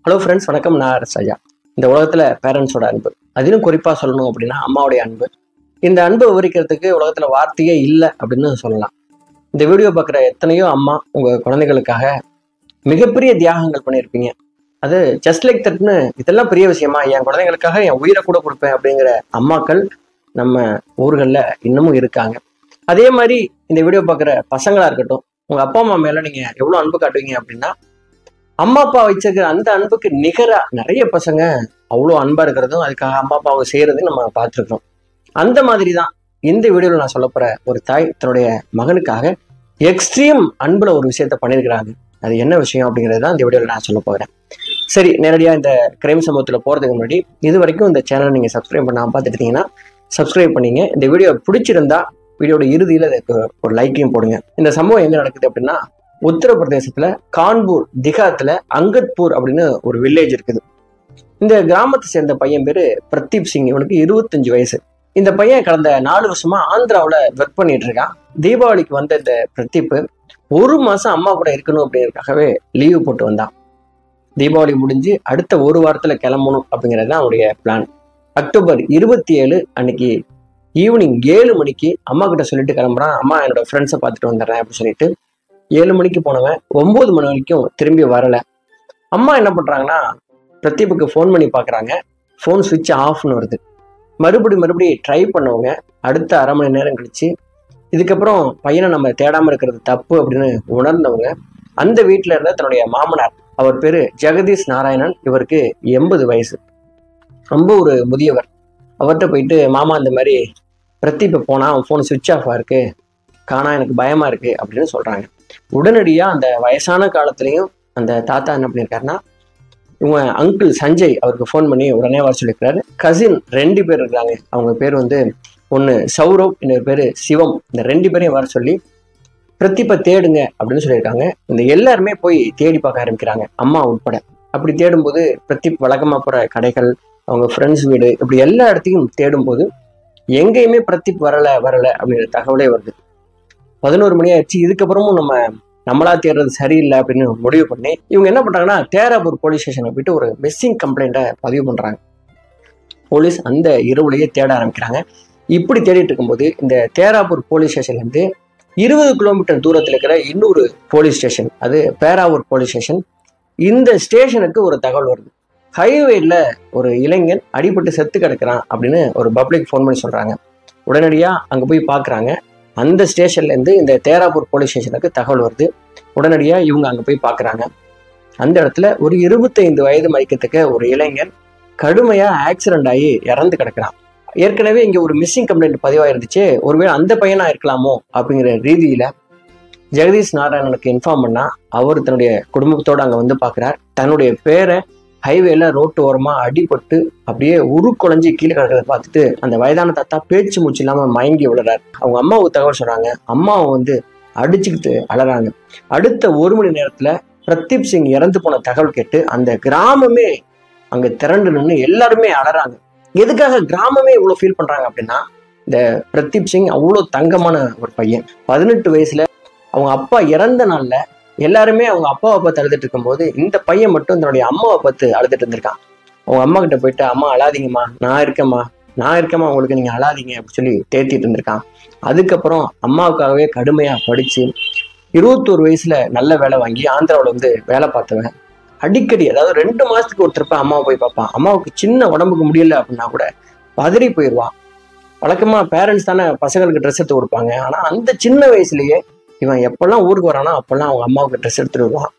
Hello friends, வணக்கம். நான் ரசையா. இந்த உலகத்தில் பேரண்ட்ஸோட அன்பு, அதிலும் குறிப்பாக சொல்லணும் அப்படின்னா அம்மாவுடைய அன்பு. இந்த அன்பை விவரிக்கிறதுக்கு உலகத்தில் வார்த்தையே இல்லை அப்படின்னு சொல்லலாம். இந்த வீடியோ பார்க்குற எத்தனையோ அம்மா உங்கள் குழந்தைகளுக்காக மிகப்பெரிய தியாகங்கள் பண்ணியிருப்பீங்க. அது ஜஸ்ட் லைக் தட்னு இதெல்லாம் பெரிய விஷயமா, என் குழந்தைங்களுக்காக என் உயிரை கூட கொடுப்பேன் அப்படிங்கிற அம்மாக்கள் நம்ம ஊர்களில் இன்னமும் இருக்காங்க. அதே மாதிரி இந்த வீடியோ பார்க்குற பசங்களாக இருக்கட்டும், உங்கள் அப்பா அம்மா மேலே நீங்கள் எவ்வளோ அன்பு காட்டுவீங்க அப்படின்னா, அம்மா அப்பா வச்சிருக்கிற அந்த அன்புக்கு நிகரா நிறைய பசங்க அவ்வளோ அன்பா இருக்கிறதும் அதுக்காக அம்மா அப்பாவை செய்யறதையும் நம்ம பார்த்துருக்கோம். அந்த மாதிரி தான் இந்த வீடியோவில் நான் சொல்ல போற ஒரு தாய் தன்னுடைய மகனுக்காக எக்ஸ்ட்ரீம் அன்புல ஒரு விஷயத்த பண்ணியிருக்கிறாங்க. அது என்ன விஷயம் அப்படிங்கிறது தான் இந்த வீடியோவில் நான் சொல்ல போகிறேன். சரி, நேரடியாக இந்த கிரைம் சம்பவத்தில் போகிறதுக்கு முன்னாடி இது வரைக்கும் இந்த சேனலை நீங்கள் சப்ஸ்கிரைப் பண்ணாமல் பார்த்துட்டீங்கன்னா சப்ஸ்கிரைப் பண்ணிங்க. இந்த வீடியோ பிடிச்சிருந்தா வீடியோட இறுதியில் அதுக்கு ஒரு லைக்கையும் போடுங்க. இந்த சம்பவம் எங்கே நடக்குது அப்படின்னா, உத்தரப்பிரதேசத்துல கான்பூர் திகாத்துல அங்கத்பூர் அப்படின்னு ஒரு வில்லேஜ் இருக்குது. இந்த கிராமத்தை சேர்ந்த பையன் பேரு பிரதீப் சிங். இவனுக்கு 25 வயசு. இந்த பையன் கடந்த 4 வருஷமா ஆந்திராவில் ஒர்க் பண்ணிட்டு இருக்கான். தீபாவளிக்கு வந்த இந்த பிரதீப் ஒரு மாசம் அம்மா கூட இருக்கணும் அப்படிங்கிறதுக்காகவே லீவு போட்டு வந்தான். தீபாவளி முடிஞ்சு அடுத்த ஒரு வாரத்துல கிளம்பணும் அப்படிங்கிறது தான் அவனுடைய பிளான். அக்டோபர் 27 அன்னைக்கு ஈவினிங் 7 மணிக்கு அம்மா கிட்ட சொல்லிட்டு கிளம்புறான். அம்மா, என்னோட ஃப்ரெண்ட்ஸை பார்த்துட்டு வந்துடுறேன் அப்படின்னு சொல்லிட்டு 7 மணிக்கு போனவன் 9 மணி வரைக்கும் திரும்பி வரல. அம்மா என்ன பண்றாங்கன்னா, பிரதீப்புக்கு ஃபோன் பண்ணி பார்க்குறாங்க. ஃபோன் சுவிட்ச் ஆஃப்னு வருது. மறுபடி ட்ரை பண்ணவங்க அடுத்த அரை மணி நேரம் கழிச்சு, இதுக்கப்புறம் பையனை நம்ம தேடாமல் இருக்கிறது தப்பு அப்படின்னு உணர்ந்தவங்க அந்த வீட்டில் இருந்த தன்னுடைய மாமனார், அவர் பேரு ஜெகதீஷ் நாராயணன். இவருக்கு 80 வயசு, ரொம்ப ஒரு முதியவர். அவர்கிட்ட போயிட்டு, மாமா இந்த மாதிரி பிரதீப்பை போனா அவன் ஃபோன் சுவிட்ச் ஆஃபாக இருக்கு, காணா, எனக்கு பயமா இருக்கு அப்படின்னு சொல்றாங்க. உடனடியா அந்த வயசான காலத்திலையும் அந்த தாத்தா என்ன பண்ணியிருக்காருன்னா, இவங்க அங்கிள் சஞ்சய் அவருக்கு ஃபோன் பண்ணி உடனே வர சொல்லியிருக்காரு. கசின் 2 பேர் இருக்காங்க. அவங்க பேர் ஒன்று சௌரவ், இன்னொரு பேர் சிவம். இந்த 2 பேரையும் வர சொல்லி பிரதீப்பை தேடுங்க அப்படின்னு சொல்லியிருக்காங்க. இந்த எல்லாருமே போய் தேடி பார்க்க ஆரம்பிக்கிறாங்க, அம்மா உட்பட. அப்படி தேடும்போது பிரதீப் வழக்கமாக போகிற கடைகள், அவங்க ஃப்ரெண்ட்ஸ் வீடு, இப்படி எல்லா இடத்தையும் தேடும்போது எங்கேயுமே பிரதீப் வரல அப்படிங்கிற தகவலே வருது. 11 மணி ஆயிடுச்சு. இதுக்கப்புறமும் நம்மளா தேடுறது சரியில்லை அப்படின்னு முடிவு பண்ணி இவங்க என்ன பண்றாங்கன்னா, தேராபூர் போலீஸ் ஸ்டேஷனை போயிட்டு ஒரு மிஸ்ஸிங் கம்ப்ளைண்ட்டை பதிவு பண்றாங்க. போலீஸ் அந்த இரவுலேயே தேட ஆரம்பிக்கிறாங்க. இப்படி தேடிட்டு இருக்கும்போது இந்த தேராபூர் போலீஸ் ஸ்டேஷன்லேருந்து 20 கிலோமீட்டர் தூரத்தில் இருக்கிற இன்னொரு போலீஸ் ஸ்டேஷன், அது பேராவூர் போலீஸ் ஸ்டேஷன். இந்த ஸ்டேஷனுக்கு ஒரு தகவல் வருது. ஹைவேல ஒரு இளைஞன் அடிபட்டு செத்து கிடக்கிறான் அப்படின்னு ஒரு பப்ளிக் ஃபோன் பண்ணி சொல்றாங்க. உடனடியா அங்க போய் பாக்குறாங்க. அந்த ஸ்டேஷன்லேருந்து இந்த தேராபூர் போலீஸ் ஸ்டேஷனுக்கு தகவல் வருது. உடனடியாக இவங்க அங்கே போய் பார்க்குறாங்க. அந்த இடத்துல ஒரு 25 வயது மதிக்கத்தக்க ஒரு இளைஞன் கடுமையாக ஆக்சிடென்ட் ஆகி இறந்து கிடக்கிறான். ஏற்கனவே இங்கே ஒரு மிஸ்ஸிங் கம்ப்ளைண்ட் பதிவாயிருந்துச்சு. ஒருவேளை அந்த பையனா இருக்கலாமோ அப்படிங்கிற ரீதியில் ஜெகதீஷ் நாராயணனுக்கு இன்ஃபார்ம் பண்ணால் அவர் தன்னுடைய குடும்பத்தோடு அங்கே வந்து பார்க்குறார். தன்னுடைய பேரை ஹைவேல ரோட்டு ஓரமாக அடிபட்டு அப்படியே உருக்குலைஞ்சி கீழே கிடக்கிறத பார்த்துட்டு அந்த வயதான தாத்தா பேச்சு மூச்சு இல்லாமல் மயங்கி விடுறாரு. அவங்க அம்மாவுக்கு தகவல் சொல்றாங்க. அம்மாவை அடிச்சுக்கிட்டு அழறாங்க. அடுத்த 1 மணி நேரத்துல பிரதீப் சிங் இறந்து போன தகவல் கேட்டு அந்த கிராமமே அங்க திரண்டு நின்று எல்லாருமே அழறாங்க. எதுக்காக கிராமமே இவ்வளவு ஃபீல் பண்றாங்க அப்படின்னா, இந்த பிரதீப் சிங் அவ்வளோ தங்கமான ஒரு பையன். 18 வயசுல அவங்க அப்பா இறந்த நாள்ல எல்லாருமே அவங்க அப்பாவை பார்த்து அழுதுட்டு இருக்கும்போது இந்த பையன் மட்டும் தன்னுடைய அம்மாவை பார்த்து அழுதுட்டு இருந்திருக்கான். அவங்க அம்மா கிட்ட போயிட்டு, அம்மா அழாதீங்கம்மா, நான் இருக்கேம்மா, உங்களுக்கு நீங்க அழாதீங்க அப்படின்னு சொல்லி தேத்திட்டு இருந்திருக்கான். அதுக்கப்புறம் அம்மாவுக்காகவே கடுமையா படிச்சு 21 வயசுல நல்ல வேலை வாங்கி ஆந்திராவில் வேலை பார்த்தவன். அடிக்கடி, அதாவது 2 மாசத்துக்கு ஒரு திருப்ப அம்மாவை போய் பார்ப்பான். அம்மாவுக்கு சின்ன உடம்புக்கு முடியல அப்படின்னா கூட பதறி போயிடுவான். வழக்கமா பேரண்ட்ஸ் தானே பசங்களுக்கு ட்ரெஸ் எடுத்து கொடுப்பாங்க. ஆனா அந்த சின்ன வயசுலயே இவன் எப்பெல்லாம் ஊருக்கு வரானோ அப்பெல்லாம் அவங்க அம்மாவுக்கு ட்ரெஸ் எடுத்துட்டு வருவான்.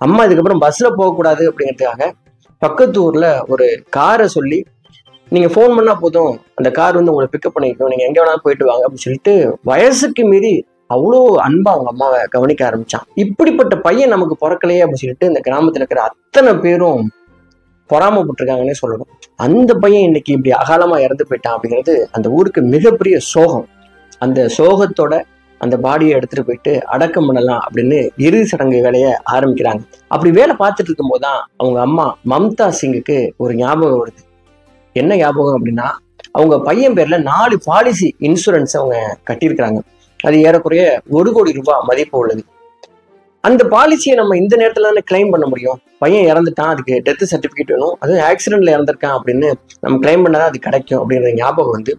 அம்மா இதுக்கப்புறம் பஸ்ல போகக்கூடாது அப்படிங்கிறதுக்காக பக்கத்து ஊர்ல ஒரு காரை சொல்லி, நீங்க ஃபோன் பண்ணா போதும், அந்த கார் உங்களை பிக்கப் பண்ணிக்கணும், நீங்க எங்க வேணாலும் போயிட்டு வாங்க அப்படின்னு சொல்லிட்டு வயசுக்கு மீறி அவ்வளோ அன்பா அவங்க அம்மாவை கவனிக்க ஆரம்பிச்சான். இப்படிப்பட்ட பையன் நமக்கு பிறக்கலையே அப்படின்னு சொல்லிட்டு இந்த கிராமத்துல இருக்கிற அத்தனை பேரும் பொறாமப்பட்டிருக்காங்கன்னே சொல்லணும். அந்த பையன் இன்னைக்கு இப்படி அகாலமா இறந்து போயிட்டான் அப்படிங்கிறது அந்த ஊருக்கு மிகப்பெரிய சோகம். அந்த சோகத்தோட அந்த பாடியை எடுத்துட்டு போயிட்டு அடக்கம் பண்ணலாம் அப்படின்னு இறுதி சடங்கு வேலையை ஆரம்பிக்கிறாங்க. அப்படி வேலை பார்த்துட்டு இருக்கும் போதுதான் அவங்க அம்மா மம்தா சிங்குக்கு ஒரு ஞாபகம் வருது. என்ன ஞாபகம் அப்படின்னா, அவங்க பையன் பேர்ல 4 பாலிசி இன்சூரன்ஸ் அவங்க கட்டியிருக்கிறாங்க. அது ஏறக்குறைய 1 கோடி ரூபாய் மதிப்பு உள்ளது. அந்த பாலிசியை நம்ம இந்த நேரத்துல தானே கிளைம் பண்ண முடியும். பையன் இறந்துட்டான், அதுக்கு டெத் சர்டிபிகேட் வேணும், அதுவும் ஆக்சிடென்ட்ல இறந்திருக்கான் அப்படின்னு நம்ம கிளைம் பண்ணாதான் அது கிடைக்கும் அப்படிங்கிற ஞாபகம் வந்து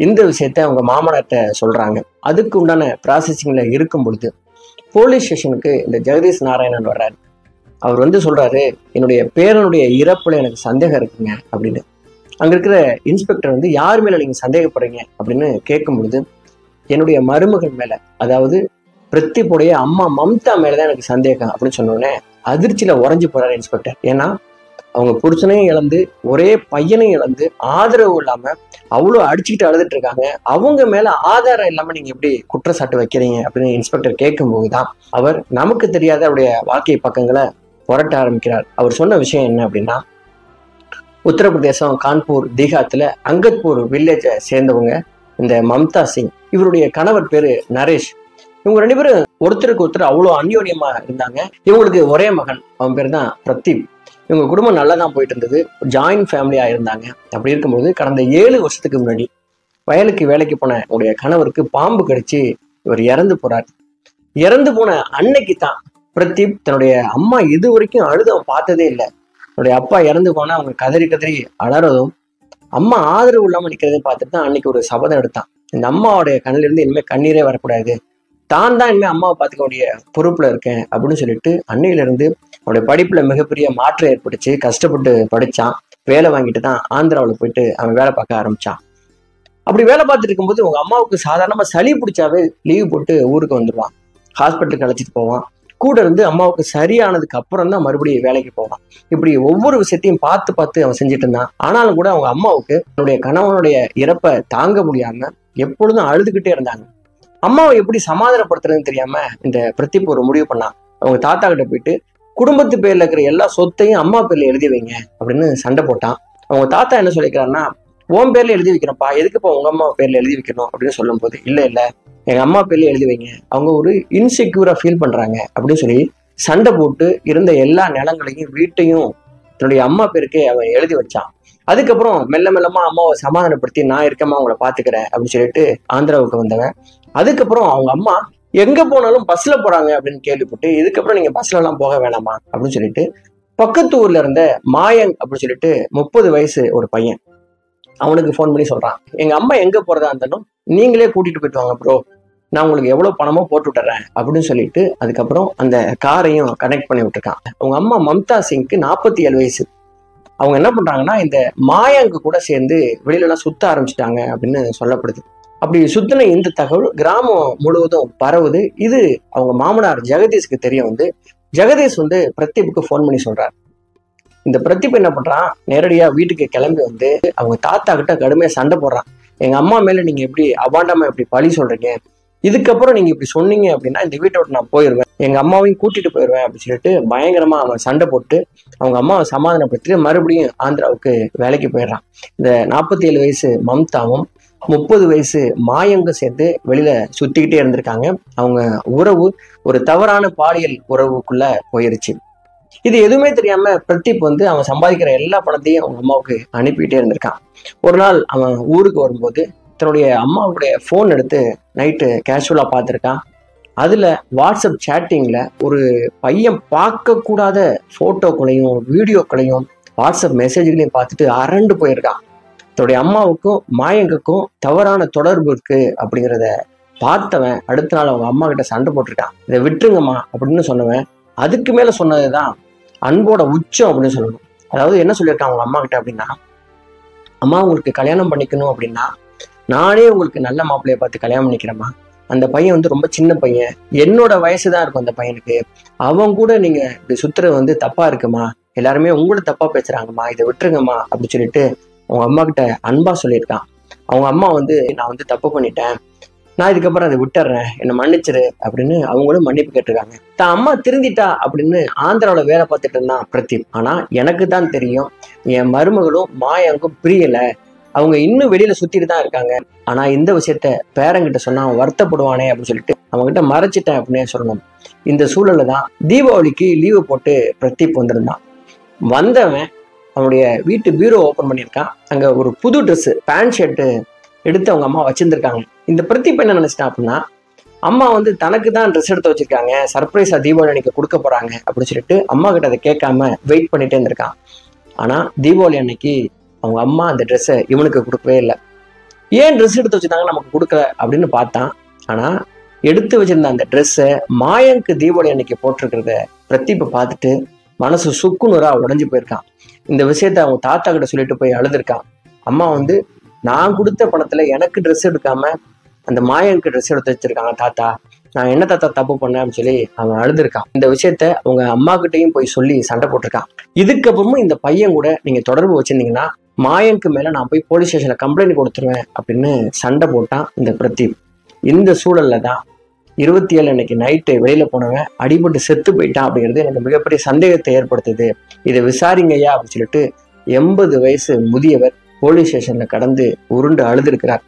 இந்த விஷயத்த அவங்க மாமனார்ட்ட சொல்றாங்க. அதுக்கு உண்டான ப்ராசஸிங்ல இருக்கும் பொழுது போலீஸ் ஸ்டேஷனுக்கு இந்த ஜெகதீஷ் நாராயணன் வர்றாரு. அவர் வந்து சொல்றாரு, என்னுடைய பேரனுடைய இறப்புல எனக்கு சந்தேகம் இருக்குங்க அப்படின்னு. அங்க இருக்கிற இன்ஸ்பெக்டர் வந்து யார் மேல நீங்க சந்தேகப்படுறீங்க அப்படின்னு கேட்கும் பொழுது, என்னுடைய மருமகள் மேல, அதாவது பிரதீப்புடைய அம்மா மம்தா மேலதான் எனக்கு சந்தேகம் அப்படின்னு சொன்னோடனே அதிர்ச்சியில உறைஞ்சு போறாரு இன்ஸ்பெக்டர். ஏன்னா அவங்க புருஷனையும் இழந்து ஒரே பையனையும் இழந்து ஆதரவு இல்லாம அவ்வளவு அடிச்சுக்கிட்டு அழுதுட்டு இருக்காங்க. அவங்க மேல ஆதாரம் இல்லாம நீங்க எப்படி குற்றச்சாட்டு வைக்கிறீங்க அப்படின்னு இன்ஸ்பெக்டர் கேட்கும் போதுதான் அவர் நமக்கு தெரியாத அவருடைய வாழ்க்கை பக்கங்களை புரட்ட ஆரம்பிக்கிறார். அவர் சொன்ன விஷயம் என்ன அப்படின்னா, உத்தரப்பிரதேசம் கான்பூர் தீகாத்துல அங்கத்பூர் வில்லேஜை சேர்ந்தவங்க இந்த மம்தா சிங், இவருடைய கணவர் பேரு நரேஷ். இவங்க 2 பேரும் ஒருத்தருக்கு ஒருத்தர் அவ்வளோ அந்யோன்யமா இருந்தாங்க. இவங்களுக்கு ஒரே மகன், அவன் பேர் தான் பிரதீப். இவங்க குடும்பம் நல்லா தான் போயிட்டு இருந்தது, ஜாயின்ட் ஃபேமிலியா இருந்தாங்க. அப்படி இருக்கும்போது கடந்த 7 வருஷத்துக்கு முன்னாடி வயலுக்கு வேலைக்கு போன உடைய கணவருக்கு பாம்பு கடிச்சு இவர் இறந்து போறார். இறந்து போன அன்னைக்கு தான் பிரதீப் தன்னுடைய அம்மா இது வரைக்கும் அழுது அவன் பார்த்ததே இல்லை. அவருடைய அப்பா இறந்து போனா அவங்க கதறி கதறி அலறதும் அம்மா ஆதரவு இல்லாம நிக்கிறதையும் பார்த்துட்டு தான் அன்னைக்கு ஒரு சபதம் எடுத்தான். இந்த அம்மாவோடைய கண்ணில இருந்து இனிமே கண்ணீரே வரக்கூடாது, தான் இனிமே அம்மாவை பார்த்துக்க வேண்டிய பொறுப்புல இருக்கேன் அப்படின்னு சொல்லிட்டு அன்னையில இருந்து அவனுடைய படிப்புல மிகப்பெரிய மாற்றம் ஏற்பட்டுச்சு. கஷ்டப்பட்டு படிச்சான், வேலை வாங்கிட்டு தான் ஆந்திராவில் போயிட்டு அவன் வேலை பார்க்க ஆரம்பிச்சான். அப்படி வேலை பார்த்துட்டு இருக்கும்போது உங்க அம்மாவுக்கு சாதாரணமா சளி பிடிச்சாவே லீவு போட்டு ஊருக்கு வந்துடுவான், ஹாஸ்பிட்டலுக்கு அழைச்சிட்டு போவான். கூட இருந்து அம்மாவுக்கு சரியானதுக்கு அப்புறம் தான் மறுபடியும் வேலைக்கு போவான். இப்படி ஒவ்வொரு விஷயத்தையும் பார்த்து பார்த்து அவன் செஞ்சுட்டு இருந்தான். ஆனாலும் கூட அவங்க அம்மாவுக்கு தன்னுடைய கணவனுடைய இறப்பை தாங்க முடியாம எப்பொழுதும் அழுதுகிட்டே இருந்தாங்க. அம்மாவை எப்படி சமாதானப்படுத்துறதுன்னு தெரியாம இந்த பிரதீப் ஒரு முடிவு பண்ணான். அவங்க தாத்தா கிட்ட போயிட்டு குடும்பத்து பேர்ல இருக்கிற எல்லா சொத்தையும் அம்மா பேர்ல எழுதி வைங்க அப்படின்னு சண்டை போட்டான். அவங்க தாத்தா என்ன சொல்லிக்கிறாருன்னா, உன் பேர்ல எழுதி வைக்கிறப்பா, எதுக்குப்பா உங்க அம்மா பேர்ல எழுதி வைக்கணும் அப்படின்னு சொல்லும் போது, இல்ல எங்க அம்மா பேர்ல எழுதி வைங்க, அவங்க ஒரு இன்செக்யூரா ஃபீல் பண்றாங்க அப்படின்னு சொல்லி சண்டை போட்டு இருந்த எல்லா நிலங்களையும் வீட்டையும் தன்னுடைய அம்மா பேருக்கே அவன் எழுதி வச்சான். அதுக்கப்புறம் மெல்ல மெல்லமா அம்மாவை சமாதானப்படுத்தி நான் இருக்கமா அவங்கள பாத்துக்கிறேன் அப்படின்னு சொல்லிட்டு ஆந்திராவுக்கு வந்தவன். அதுக்கப்புறம் அவங்க அம்மா எங்க போனாலும் பஸ்ல போறாங்க அப்படின்னு கேள்விப்பட்டு, இதுக்கப்புறம் நீங்க பஸ்ல எல்லாம் போக வேணாமா அப்படின்னு சொல்லிட்டு பக்கத்து ஊர்ல இருந்த மாயங் அப்படின்னு சொல்லிட்டு 30 வயசு ஒரு பையன், அவனுக்கு ஃபோன் பண்ணி சொல்றான், எங்க அம்மா எங்க போறதா இருந்தாலும் நீங்களே கூட்டிட்டு போயிட்டு வாங்க ப்ரோ, நான் உங்களுக்கு எவ்வளவு பணமோ போட்டு விட்டுறேன் அப்படின்னு சொல்லிட்டு அதுக்கப்புறம் அந்த காரையும் கனெக்ட் பண்ணி விட்டுருக்கான். அவங்க அம்மா மம்தா சிங்க்கு 47 வயசு. அவங்க என்ன பண்றாங்கன்னா, இந்த மாயாங்கு கூட சேர்ந்து வெளியில எல்லாம் சுத்த ஆரம்பிச்சிட்டாங்க அப்படின்னு சொல்லப்படுது. அப்படி சுத்தின இந்த தகவல் கிராமம் முழுவதும் பரவுது. இது அவங்க மாமனார் ஜெகதீஷ்க்கு தெரிய வந்து ஜெகதீஷ் வந்து பிரதீப்புக்கு ஃபோன் பண்ணி சொல்றாரு. இந்த பிரதீப் என்ன பண்றான், நேரடியா வீட்டுக்கு கிளம்பி வந்து அவங்க தாத்தா கிட்ட கடுமையா சண்டை போடுறான். எங்க அம்மா மேல நீங்க எப்படி அபாண்டமா எப்படி பழி சொல்றீங்க, இதுக்கப்புறம் நீங்க இப்படி சொன்னீங்க அப்படின்னா இந்த வீட்டை விட்டு நான் போயிடுவேன், எங்க அம்மாவையும் கூட்டிட்டு போயிடுவேன் அப்படின்னு சொல்லிட்டு பயங்கரமா அவன் சண்டை போட்டு அவங்க அம்மாவை சமாதானப்படுத்திட்டு மறுபடியும் ஆந்திராவுக்கு வேலைக்கு போயிடுறான். இந்த 47 வயசு மம்தாவும் 30 வயசு மாயங்கும் சேர்ந்து வெளியில சுத்திக்கிட்டே இருந்திருக்காங்க. அவங்க உறவு ஒரு தவறான பாலியல் உறவுக்குள்ள போயிருச்சு. இது எதுவுமே தெரியாம பிரதீப் வந்து அவன் சம்பாதிக்கிற எல்லா பணத்தையும் அவங்க அம்மாவுக்கு அனுப்பிட்டே இருந்திருக்கான். ஒரு நாள் அவன் ஊருக்கு வரும்போது தன்னுடைய அம்மாவுடைய போன் எடுத்து நைட்டு கேஷுவலா பார்த்துருக்கான். அதுல வாட்ஸ்அப் சேட்டிங்ல ஒரு பையன் பார்க்க கூடாத போட்டோக்களையும் வீடியோக்களையும் வாட்ஸ்அப் மெசேஜ்களையும் பார்த்துட்டு அரண்டு போயிருக்கான். தன்னுடைய அம்மாவுக்கும் மாயங்குக்கும் தவறான தொடர்பு இருக்கு அப்படிங்கிறத பார்த்தவன் அடுத்த நாள் அவங்க அம்மா கிட்ட சண்டை போட்டிருக்கான். இதை விட்டுருங்கம்மா அப்படின்னு சொன்னவன் அதுக்கு மேல சொன்னதுதான் அன்போட உச்சம் அப்படின்னு சொல்லணும். அதாவது என்ன சொல்லியிருக்கான் அவங்க அம்மா கிட்ட அப்படின்னா, அம்மா உங்களுக்கு கல்யாணம் பண்ணிக்கணும் அப்படின்னா நானே உங்களுக்கு நல்ல மாப்பிள்ளைய பார்த்து கல்யாணம் பண்ணிக்கிறேம்மா, அந்த பையன் வந்து ரொம்ப சின்ன பையன், என்னோட வயசுதான் இருக்கும் அந்த பையனுக்கு, அவன் கூட நீங்க இப்படி சுத்துறது வந்து தப்பா இருக்குமா, எல்லாருமே உங்களை தப்பா பேசுறாங்கம்மா, இதை விட்டுருங்கம்மா அப்படின்னு சொல்லிட்டு அவங்க அம்மா கிட்ட அன்பா சொல்லியிருக்கான். அவங்க அம்மா வந்து நான் வந்து தப்பு பண்ணிட்டேன், நான் இதுக்கப்புறம் அதை விட்டுறேன், என்னை மன்னிச்சிரு அப்படின்னு அவங்களும் மன்னிப்பு கேட்டிருக்காங்க. தான் அம்மா திருந்திட்டா அப்படின்னு ஆந்திராவில் வேலை பார்த்துட்டு இருந்தான் பிரதீப். ஆனா எனக்கு தான் தெரியும் என் மருமகளும் மாயாவுக்கும் பிரியல, அவங்க இன்னும் வெளியில சுத்திட்டு தான் இருக்காங்க. ஆனா இந்த விஷயத்த பேரங்கிட்ட சொன்னா அவன் வருத்தப்படுவானே அப்படின்னு சொல்லிட்டு அவங்க கிட்ட மறைச்சிட்டேன் அப்படின்னு சொல்லணும். இந்த சூழல்ல தான் தீபாவளிக்கு லீவு போட்டு பிரதீப் வந்திருந்தான். வந்தவன் அவனுடைய வீட்டு பீரோ ஓபன் பண்ணியிருக்கான். அங்க ஒரு புது ட்ரெஸ் பேண்ட் ஷர்ட் எடுத்து அவங்க அம்மா வச்சிருந்திருக்காங்க. இந்த பிரதீப் என்ன நினைச்சிட்டான் அப்படின்னா, அம்மா வந்து தனக்கு தான் ட்ரெஸ் எடுத்து வச்சிருக்காங்க, சர்ப்ரைஸா தீபாவளி அன்னைக்கு கொடுக்க போறாங்க அப்படின்னு சொல்லிட்டு அம்மா கிட்ட அதை கேட்காம வெயிட் பண்ணிட்டே இருந்திருக்கான். ஆனா தீபாவளி அன்னைக்கு அவங்க அம்மா அந்த ட்ரெஸ்ஸை இவனுக்கு கொடுக்கவே இல்லை. ஏன் ட்ரெஸ் எடுத்து வச்சிருந்தாங்க நமக்கு கொடுக்கல அப்படின்னு பார்த்தான். ஆனா எடுத்து வச்சிருந்த அந்த ட்ரெஸ்ஸை மாயனுக்கு தீபாவளி அன்னைக்கு போட்டிருக்கிறத பிரதீப்பை பார்த்துட்டு மனசு சுக்குநூறா உடைஞ்சு போயிருக்கான். இந்த விஷயத்த அவங்க தாத்தா கிட்ட சொல்லிட்டு போய் அழுதுருக்கான். அம்மா வந்து நான் கொடுத்த பணத்துல எனக்கு ட்ரெஸ் எடுக்காம அந்த மாயனுக்கு ட்ரெஸ் எடுத்து வச்சிருக்காங்க தாத்தா, நான் என்ன தாத்தா தப்பு பண்ணேன் அப்படின்னு சொல்லி அவன் அழுதுருக்கான். இந்த விஷயத்த அவங்க அம்மா கிட்டையும் போய் சொல்லி சண்டை போட்டிருக்கான். இதுக்கப்புறமும் இந்த பையன் கூட நீங்க தொடர்பு வச்சிருந்தீங்கன்னா மாயனுக்கு மேல நான் போய் போலீஸ் ஸ்டேஷன்ல கம்ப்ளைண்ட் கொடுத்துருவேன் அப்படின்னு சண்டை போட்டான் இந்த பிரதீப். இந்த சூழல்ல தான் 27 அன்னைக்கு நைட்டு வெளியில போனவன் அடிபட்டு செத்து போயிட்டான் அப்படிங்கிறது எனக்கு மிகப்பெரிய சந்தேகத்தை ஏற்படுத்துது. இதை விசாரிங்கய்யா அப்படின்னு சொல்லிட்டு 80 வயசு முதியவர் போலீஸ் ஸ்டேஷன்ல கடந்து உருண்டு அழுதுருக்கிறார்.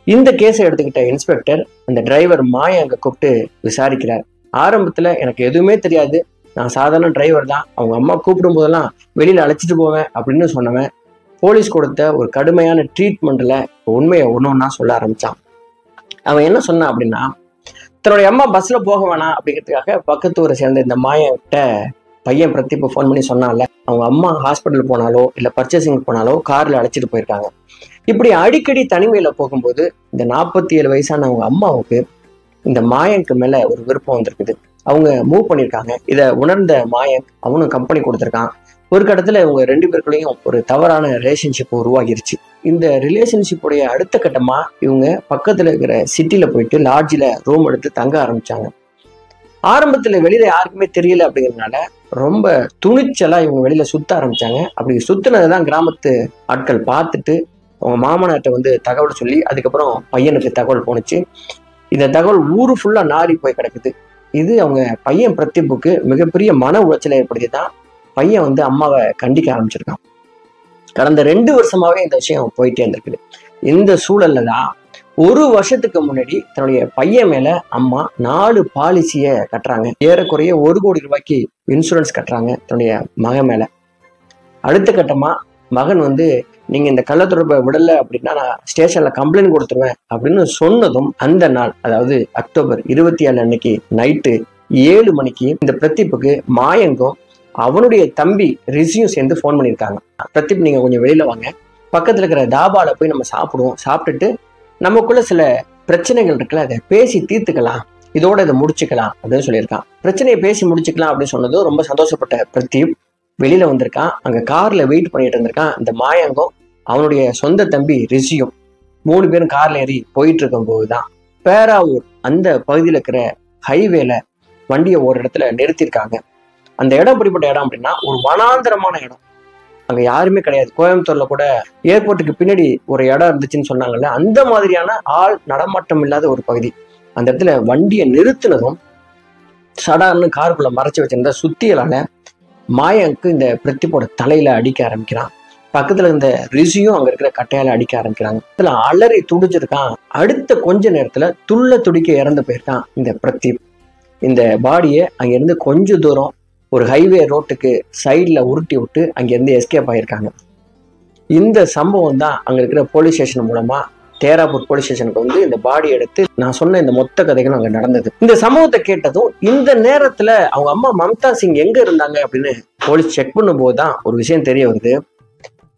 இந்த கேஸை எடுத்துக்கிட்ட இன்ஸ்பெக்டர் அந்த டிரைவர் மாய அங்க கூப்பிட்டு விசாரிக்கிறார். ஆரம்பத்துல எனக்கு எதுவுமே தெரியாது, நான் சாதாரண டிரைவர் தான், அவங்க அம்மா கூப்பிடும் போதெல்லாம் வெளியில அழைச்சிட்டு போவேன் அப்படின்னு சொன்னவன் போலீஸ் கொடுத்த ஒரு கடுமையான ட்ரீட்மெண்ட்ல உண்மையை ஒன்னொன்னா சொல்ல ஆரம்பிச்சான். அவன் என்ன சொன்னான் அப்படின்னா, தன்னுடைய அம்மா பஸ்ல போக வேணாம் அப்படிங்கிறதுக்காக பக்கத்து ஊரை சேர்ந்த இந்த மாயன்கிட்ட பையன் பிரதீப் ஃபோன் பண்ணி சொன்னான்ல, அவங்க அம்மா ஹாஸ்பிட்டல் போனாலோ இல்ல பர்ச்சேசிங் போனாலோ கார்ல அழைச்சிட்டு போயிருக்காங்க. இப்படி அடிக்கடி தனிமையில போகும்போது இந்த 47 வயசான அவங்க அம்மாவுக்கு இந்த மாயனுக்கு மேல ஒரு விருப்பம் வந்திருக்குது. அவங்க மூவ் பண்ணியிருக்காங்க. இதை உணர்ந்த மாயன் அவனும் கம்பெனி கொடுத்துருக்கான். ஒரு கட்டத்துல இவங்க 2 பேருக்குள்ளேயும் ஒரு தவறான ரிலேஷன்ஷிப் உருவாகிருச்சு. இந்த ரிலேஷன்ஷிப்புடைய அடுத்த கட்டமா இவங்க பக்கத்துல இருக்கிற சிட்டில போயிட்டு லாட்ஜில ரூம் எடுத்து தங்க ஆரம்பிச்சாங்க. ஆரம்பத்துல வெளியில யாருக்குமே தெரியல அப்படிங்கிறதுனால ரொம்ப துணிச்சலா இவங்க வெளியில சுத்த ஆரம்பிச்சாங்க. அப்படி சுத்தினதுதான் கிராமத்து ஆட்கள் பார்த்துட்டு அவங்க மாமனார்ட்ட வந்து தகவல் சொல்லி அதுக்கப்புறம் பையனுக்கு தகவல் போனுச்சு. இந்த தகவல் ஊரு ஃபுல்லா நாரி போய் கிடக்குது. இது அவங்க பையன் பிரதீப்புக்கு மிகப்பெரிய மன உளைச்சலை ஏற்படுத்தி தான் பையன் வந்து அம்மாவை கண்டிக்க ஆரம்பிச்சிருக்கான். கடந்த 2 வருஷமாவே இந்த விஷயம் போயிட்டே இருந்திருக்குது. இந்த சூழல்ல தான் 1 வருஷத்துக்கு முன்னாடி தன்னுடைய பையன் மேல அம்மா 4 பாலிசிய கட்டுறாங்க. ஏறக்குறைய 1 கோடி ரூபாய்க்கு இன்சூரன்ஸ் கட்டுறாங்க தன்னுடைய மகன் மேல. அடுத்த கட்டமா மகன் வந்து நீங்க இந்த கள்ள தொடர்பை விடல அப்படின்னா நான் ஸ்டேஷன்ல கம்ப்ளைண்ட் கொடுத்துருவேன் அப்படின்னு சொன்னதும் அந்த நாள், அதாவது அக்டோபர் 27 அன்னைக்கு நைட்டு 7 மணிக்கு இந்த பிரதீப்புக்கு மாயங்கும் அவனுடைய தம்பி ரிஷியும் சேர்ந்து ஃபோன் பண்ணியிருக்காங்க. பிரதீப் நீங்க கொஞ்சம் வெளியில வாங்க, பக்கத்துல இருக்கிற தாபால போய் நம்ம சாப்பிடுவோம், சாப்பிட்டுட்டு நமக்குள்ள சில பிரச்சனைகள் இருக்குல்ல அதை பேசி தீர்த்துக்கலாம், இதோட இதை முடிச்சுக்கலாம் அப்படின்னு சொல்லியிருக்கான். பிரச்சனையை பேசி முடிச்சுக்கலாம் அப்படின்னு சொன்னதும் ரொம்ப சந்தோஷப்பட்ட பிரதீப் வெளியில வந்திருக்கான். அங்க கார்ல வெயிட் பண்ணிட்டு இருந்திருக்கான் இந்த மாயங்கம் அவனுடைய சொந்த தம்பி ரிஷியும். 3 பேரும் கார்ல ஏறி போயிட்டு இருக்கும் போதுதான் பேராவூர் அந்த பகுதியில் இருக்கிற ஹைவேல வண்டியை ஒரு இடத்துல நிறுத்தியிருக்காங்க. அந்த இடம் எப்படிப்பட்ட இடம் அப்படின்னா ஒரு வனாந்தரமான இடம், அங்க யாருமே கிடையாது. கோயம்புத்தூர்ல கூட ஏர்போர்ட்டுக்கு பின்னாடி ஒரு இடம் இருந்துச்சுன்னு சொன்னாங்கல்ல, அந்த மாதிரியான ஆள் நடமாட்டம் இல்லாத ஒரு பகுதி. அந்த இடத்துல வண்டியை நிறுத்தினதும் சடார்னு காருக்குள்ள மறைச்சு வச்சிருந்த சுத்தியலால மாயனுக்கு இந்த பிரதீப்போட தலையில அடிக்க ஆரம்பிக்கிறான். பக்கத்துல இருந்த ரிஷியும் அங்க இருக்கிற கட்டையால அடிக்க ஆரம்பிக்கிறாங்க. இதுல அலறி துடிச்சிருக்கான். அடுத்த கொஞ்ச நேரத்துல துள்ள துடிக்க இறந்து போயிருக்கான் இந்த பிரதீப். இந்த பாடியை அங்கிருந்து கொஞ்ச தூரம் ஒரு ஹைவே ரோட்டுக்கு சைட்ல உருட்டி விட்டு அங்கிருந்து எஸ்கேப் ஆயிருக்காங்க. இந்த சம்பவம் தான் அங்க இருக்கிற போலீஸ் ஸ்டேஷன் மூலமா தேராப்பூர் போலீஸ் ஸ்டேஷனுக்கு வந்து இந்த பாடி எடுத்து நான் சொன்ன இந்த மொத்த கதைகளும் அங்க நடந்தது. இந்த சம்பவத்தை கேட்டதும் இந்த நேரத்துல அவங்க அம்மா மம்தா சிங் எங்க இருந்தாங்க அப்படின்னு போலீஸ் செக் பண்ணும் போதுதான் ஒரு விஷயம் தெரிய வருது.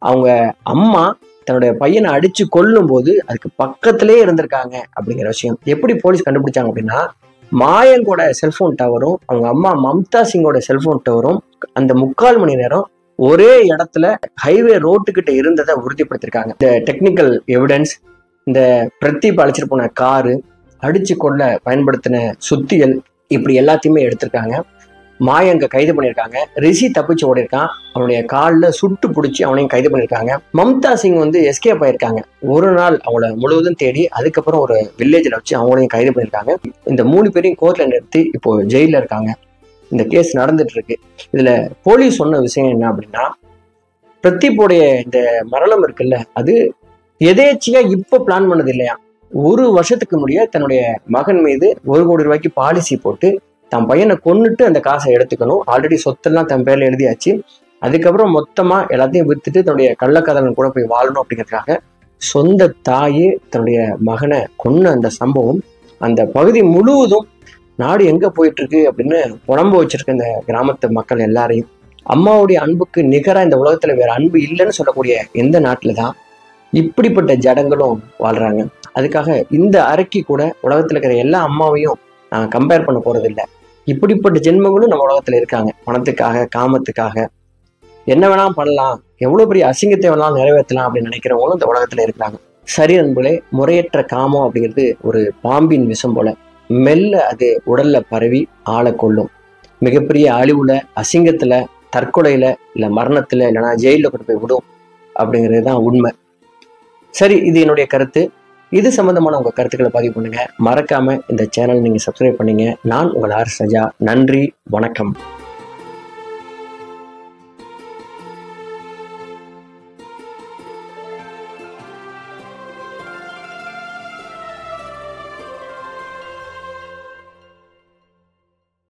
அவங்க அம்மா தன்னுடைய பையனை அடிச்சு கொல்லும் போது அதுக்கு பக்கத்திலே இருந்திருக்காங்க அப்படிங்கிற விஷயம் எப்படி போலீஸ் கண்டுபிடிச்சாங்க அப்படின்னா, மாயங்கோட செல்போன் டவரும் அவங்க அம்மா மம்தா சிங்கோட செல்போன் டவரும் அந்த 3/4 மணி நேரம் ஒரே இடத்துல ஹைவே ரோட்டுக்கிட்ட இருந்ததை உறுதிப்படுத்திருக்காங்க. இந்த டெக்னிக்கல் எவிடன்ஸ், இந்த பிரதீப் அழைச்சிட்டு போன காரு, அடிச்சு கொள்ள பயன்படுத்தின சுத்தியல், இப்படி எல்லாத்தையுமே எடுத்திருக்காங்க. மாயங்க கைது பண்ணியிருக்காங்க. ரிஷி தப்பிச்சு ஓடி இருக்கான். அவனுடைய காலில் சுட்டு பிடிச்சி அவனையும் கைது பண்ணியிருக்காங்க. மம்தா சிங் வந்து எஸ்கேப் ஆயிருக்காங்க. ஒரு நாள் அவங்கள முழுவதும் தேடி அதுக்கப்புறம் ஒரு வில்லேஜில் வச்சு அவங்களையும் கைது பண்ணியிருக்காங்க. இந்த 3 பேரையும் கோர்ட்ல நிறுத்தி இப்போ ஜெயில இருக்காங்க. இந்த கேஸ் நடந்துட்டு இருக்கு. இதுல போலீஸ் சொன்ன விஷயம் என்ன அப்படின்னா, பிரதீப்போடைய இந்த மரணம் இருக்குல்ல, அது எதேச்சியா இப்ப பிளான் பண்ணது இல்லையா. 1 வருஷத்துக்கு முன்னாடியே தன்னுடைய மகன் மீது 1 கோடி ரூபாய்க்கு பாலிசி போட்டு தன் பையனை கொன்னுட்டு அந்த காசை எடுத்துக்கணும். ஆல்ரெடி சொத்தெல்லாம் தன் பேர்ல எழுதியாச்சு. அதுக்கப்புறம் மொத்தமா எல்லாத்தையும் வித்துட்டு தன்னுடைய கள்ளக்காதலன் கூட போய் வாழணும் அப்படிங்கிறதுக்காக சொந்த தாயே தன்னுடைய மகனை கொன்ன அந்த சம்பவம் அந்த பகுதி முழுவதும் நாடு எங்க போயிட்டு இருக்கு அப்படின்னு புலம்ப வச்சிருக்க இந்த கிராமத்து மக்கள் எல்லாரையும், அம்மாவுடைய அன்புக்கு நிகரா இந்த உலகத்துல வேற அன்பு இல்லைன்னு சொல்லக்கூடிய எந்த நாட்டுல தான் இப்படிப்பட்ட ஜடங்களும் வாழ்றாங்க. அதுக்காக இந்த அறைக்கு கூட உலகத்துல இருக்கிற எல்லா அம்மாவையும் நான் கம்பேர் பண்ண போறது இல்லை. இப்படிப்பட்ட ஜென்மங்களும் நம்ம உலகத்துல இருக்காங்க. பணத்துக்காக, காமத்துக்காக என்ன வேணாலும் பண்ணலாம், எவ்வளவு பெரிய அசிங்கத்தை வேணாலும் நிறைவேற்றலாம் அப்படின்னு நினைக்கிறவங்களும் இந்த உலகத்துல இருக்கிறாங்க. சரி நண்பர்களே, முறையற்ற காமம் அப்படிங்கிறது ஒரு பாம்பின் விஷம் போல, மெல்ல அது உடல்ல பரவி ஆளை கொள்ளும். மிகப்பெரிய அழிவுல, அசிங்கத்துல, தற்கொலையில, இல்ல மரணத்துல, இல்லைன்னா ஜெயில கொண்டு போய் விடும் அப்படிங்கிறது தான் உண்மை. சரி, இது என்னுடைய கருத்து. இது சம்பந்தமான உங்க கருத்துக்களை பதிவு பண்ணுங்க. மறக்காம இந்த சேனல் நீங்க சப்ஸ்கிரைப் பண்ணீங்க. நான் உங்கள் ஆர் சஜா. நன்றி, வணக்கம்.